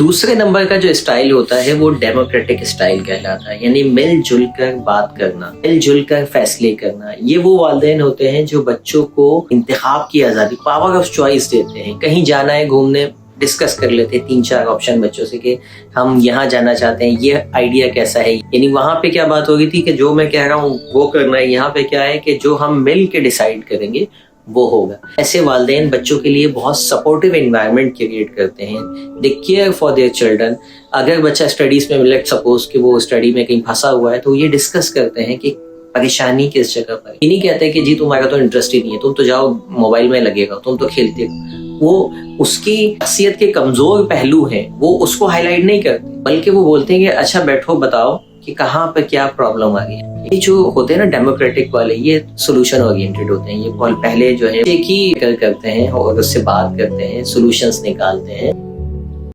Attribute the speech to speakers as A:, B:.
A: दूसरे नंबर का जो स्टाइल होता है वो डेमोक्रेटिक स्टाइल कहलाता है, यानी मिलजुल कर बात करना, मिलजुल कर फैसले करना। ये वो वालिदैन होते हैं जो बच्चों को इंतखाब की आजादी, पावर ऑफ चॉइस देते हैं। कहीं जाना है घूमने, डिस्कस कर लेते हैं 3-4 ऑप्शन बच्चों से कि हम यहाँ जाना चाहते हैं, ये आइडिया कैसा है। यानी वहां पे क्या बात हो रही थी कि जो मैं कह रहा हूँ वो करना है, यहाँ पे क्या है कि जो हम मिल के डिसाइड करेंगे वो होगा। ऐसे वालिदैन बच्चों के लिए बहुत सपोर्टिव एनवायरनमेंट क्रिएट करते हैं। They care for their children. अगर बच्चा स्टडीज में, लेट सपोज कि वो स्टडी में कहीं फंसा हुआ है, तो ये डिस्कस करते हैं कि परेशानी किस जगह पर। ये नहीं कहते कि जी तुम्हारा तो इंटरेस्ट ही नहीं है, तुम तो जाओ मोबाइल में लगेगा, तुम तो खेलते हो। वो उसकी शख्सियत के कमजोर पहलू हैं, वो उसको हाईलाइट नहीं करते, बल्कि वो बोलते हैं कि अच्छा बैठो, बताओ कि कहाँ पे क्या प्रॉब्लम आ गई है। ये जो होते हैं ना डेमोक्रेटिक वाले, ये सोल्यूशन ओरिएंटेड होते हैं। ये पहले जो है एक ही करते हैं और उससे बात करते हैं, सोल्यूशंस निकालते हैं।